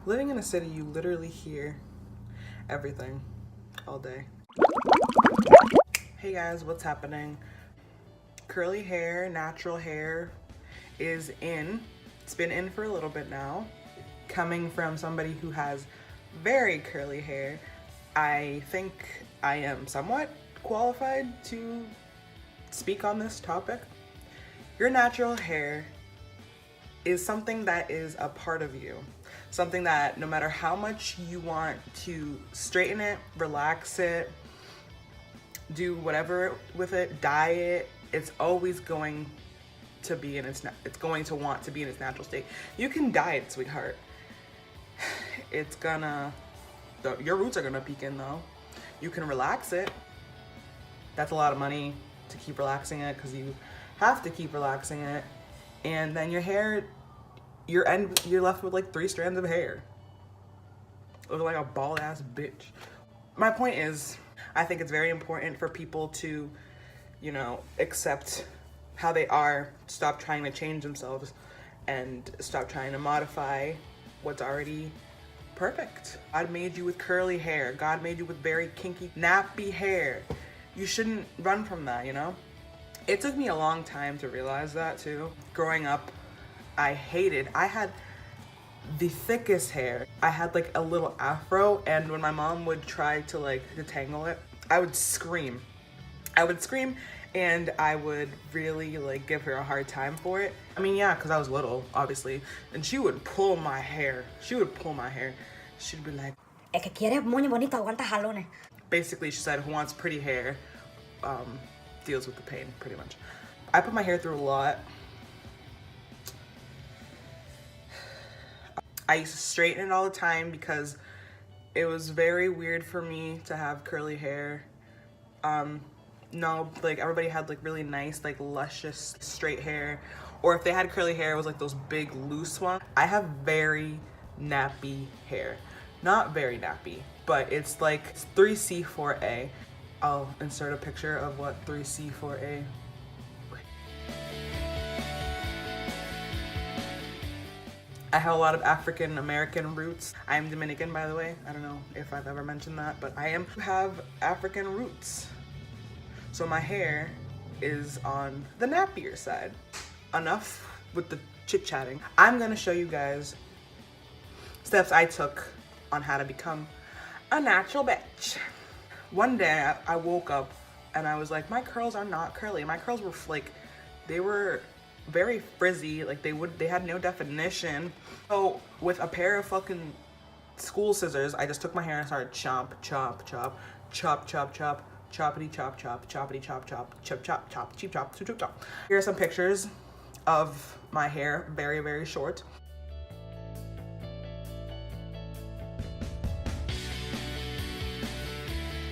Living in a city, you literally hear everything all day. Hey guys, what's happening? Curly hair, natural hair is in. It's been in for a little bit now. Coming from somebody who has very curly hair, I think I am somewhat qualified to speak on this topic. Your natural hair is something that is a part of you. Something that no matter how much you want to straighten it, relax it, do whatever with it, dye it, it's always going to be in its going to want to be in its natural state. You can dye it, sweetheart. It's gonna, your roots are gonna peek in though. You can relax it. That's a lot of money to keep relaxing it because you have to keep relaxing it. And then your hair, you're left with like 3 strands of hair. Looking like a bald ass bitch. My point is, I think it's very important for people to, you know, accept how they are, stop trying to change themselves, and stop trying to modify what's already perfect. God made you with curly hair. God made you with very kinky, nappy hair. You shouldn't run from that, you know? It took me a long time to realize that too. Growing up, I had the thickest hair. I had like a little afro, and when my mom would try to like detangle it, I would scream. And I would really like give her a hard time for it. I mean, yeah, because I was little, obviously. And she would pull my hair. She'd be like, El que quiere moño bonito aguanta jalones. Basically, she said, who wants pretty hair deals with the pain, pretty much. I put my hair through a lot. I used to straighten it all the time because it was very weird for me to have curly hair. No, like everybody had like really nice, like luscious straight hair. Or if they had curly hair, it was like those big loose ones. I have very nappy hair. Not very nappy, but it's like 3C4A. I'll insert a picture of what 3C4A. I have a lot of African American roots. I am Dominican, by the way. I don't know if I've ever mentioned that, but I have African roots. So my hair is on the nappier side. Enough with the chit-chatting. I'm gonna show you guys steps I took on how to become a natural bitch. One day I woke up and I was like, my curls are not curly. My curls were like, they were very frizzy, like they had no definition. So with a pair of fucking school scissors, I just took my hair and started chop, chop, chop, chop, chop, chop, choppity chop, chop, choppity chop, chop, chop, chop, chop, cheap chop, chop, chop. Here are some pictures of my hair, very, very short.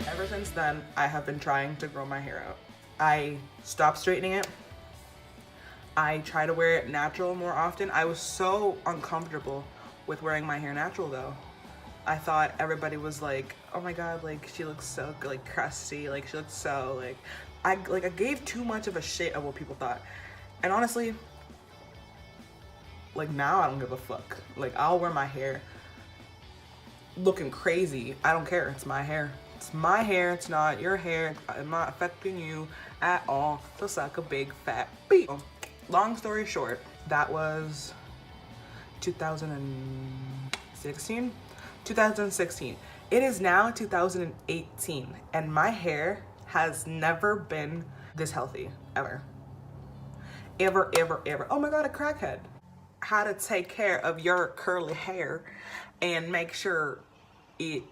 Ever since then, I have been trying to grow my hair out. I stopped straightening it. I try to wear it natural more often. I was so uncomfortable with wearing my hair natural though. I thought everybody was like, oh my god, like she looks so like crusty, like she looks so like I gave too much of a shit of what people thought. And honestly, like now I don't give a fuck. Like I'll wear my hair looking crazy. I don't care. It's my hair. It's my hair. It's not your hair. I'm not affecting you at all. So suck a big fat beat. Long story short, that was 2016. 2016. It is now 2018 and my hair has never been this healthy, ever. Ever, ever, ever. Oh my god, a crackhead. How to take care of your curly hair and make sure it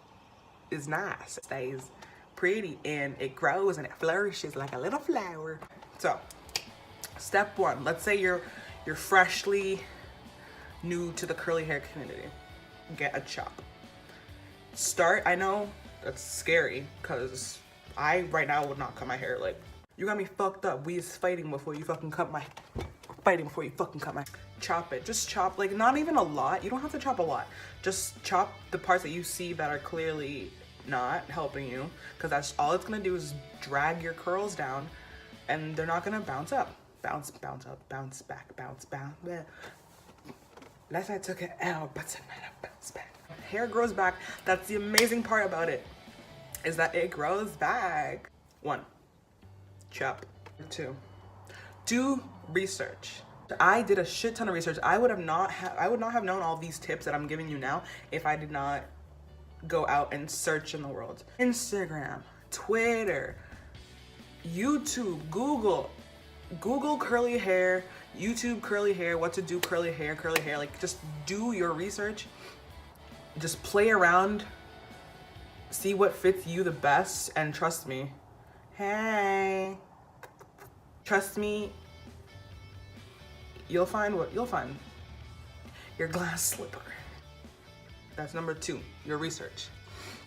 is nice, it stays pretty, and it grows and it flourishes like a little flower. So, step 1, let's say you're freshly new to the curly hair community. Get a chop. I know that's scary because I right now would not cut my hair. Like, you got me fucked up. We is fighting before you fucking cut my chop it. Just chop, like not even a lot. You don't have to chop a lot. Just chop the parts that you see that are clearly not helping you, because that's all it's gonna do is drag your curls down and they're not gonna bounce up. Bounce up, bounce back, bounce. Unless I took an L, but tonight I bounce back. Hair grows back. That's the amazing part about it, is that it grows back. 1, chop. 2, do research. I did a shit ton of research. I would not have known all these tips that I'm giving you now if I did not go out and search in the world. Instagram, Twitter, YouTube, Google curly hair, YouTube curly hair, what to do curly hair. Like, just do your research. Just play around, see what fits you the best, and trust me. Hey. Trust me, you'll find what you'll find. Your glass slipper. That's number 2, your research.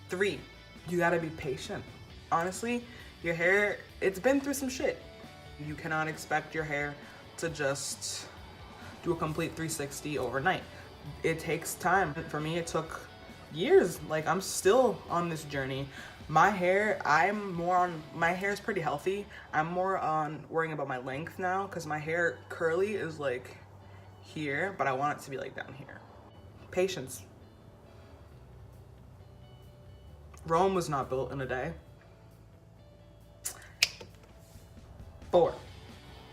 3, you gotta be patient. Honestly, your hair, it's been through some shit. You cannot expect your hair to just do a complete 360 overnight. It takes time. For me, it took years. Like, I'm still on this journey. My hair, my hair is pretty healthy. I'm more on worrying about my length now, because my hair curly is like here, but I want it to be like down here. Patience. Rome was not built in a day. 4,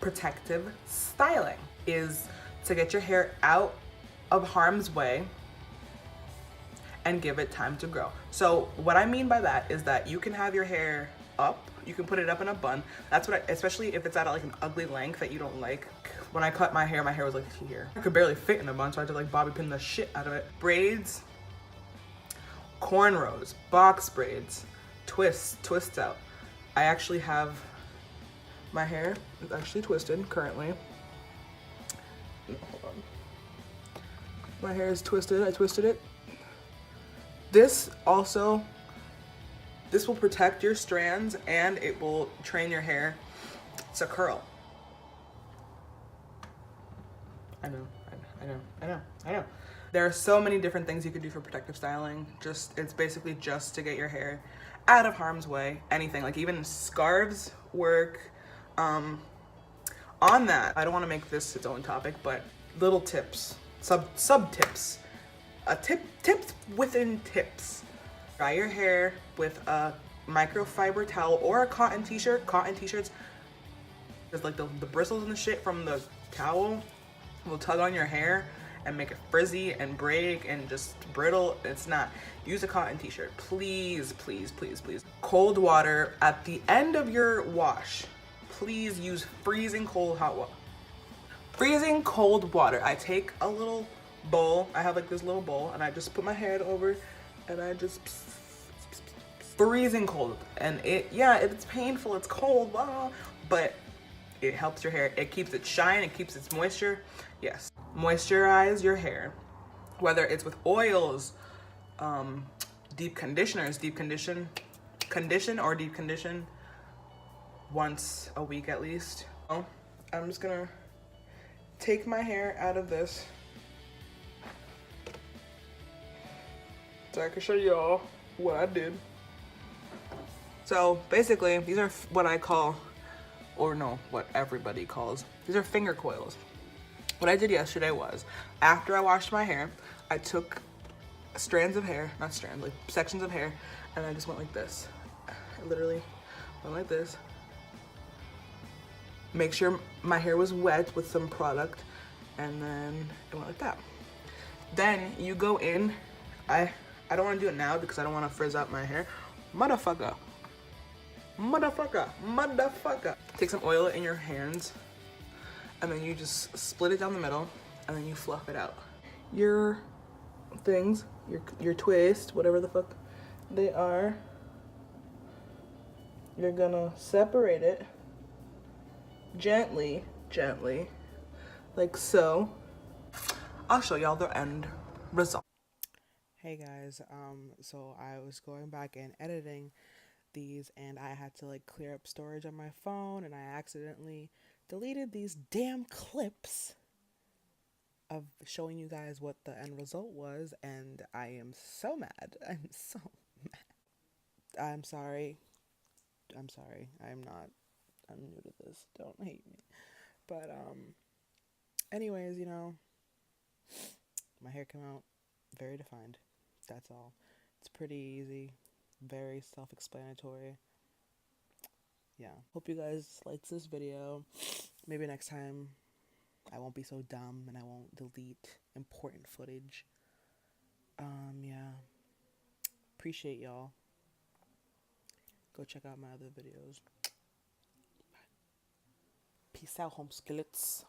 protective styling is to get your hair out of harm's way and give it time to grow. So what I mean by that is that you can have your hair up, you can put it up in a bun. That's what especially if it's at like an ugly length that you don't like. When I cut my hair was like here. I could barely fit in a bun, so I had to like bobby pin the shit out of it. Braids, cornrows, box braids, twists out. I actually have, my hair is actually twisted currently. No, hold on. My hair is twisted, I twisted it. This will protect your strands, and it will train your hair to curl. I know. There are so many different things you could do for protective styling. It's basically just to get your hair out of harm's way. Anything, like even scarves work. On that, I don't want to make this its own topic, but little tips, sub tips. Tips within tips. Dry your hair with a microfiber towel or a cotton t-shirt. Cotton t-shirts, there's like the bristles and the shit from the towel will tug on your hair and make it frizzy and break and just brittle. It's not. Use a cotton t-shirt, please. Cold water at the end of your wash. Please use freezing cold hot water. Freezing cold water. I take a little bowl. I have like this little bowl, and I just put my head over, and I just freezing cold. And it's painful. It's cold, but it helps your hair. It keeps it shine. It keeps its moisture. Yes, moisturize your hair, whether it's with oils, deep conditioners, condition once a week at least. I'm just gonna take my hair out of this so I can show y'all what I did. So basically, these are what I call, or no, what everybody calls, these are finger coils. What I did yesterday was, after I washed my hair, I took strands of hair, not strands, like sections of hair, and I just went like this. I literally went like this. Make sure my hair was wet with some product, and then it went like that. Then you go in, I don't want to do it now because I don't want to frizz out my hair. Motherfucker. Take some oil in your hands, and then you just split it down the middle, and then you fluff it out. Your things, your twist, whatever the fuck they are, you're gonna separate it gently, like so. I'll show y'all the end result. Hey guys, so I was going back and editing these, and I had to like clear up storage on my phone, and I accidentally deleted these damn clips of showing you guys what the end result was, and I am so mad. I'm so mad. I'm sorry. I'm new to this. Don't hate me. But anyways, My hair came out very defined. That's all. It's pretty easy, very self-explanatory. Yeah. Hope you guys liked this video. Maybe next time I won't be so dumb and I won't delete important footage. Yeah. Appreciate y'all. Go check out my other videos. Bye. Peace out, home skillets.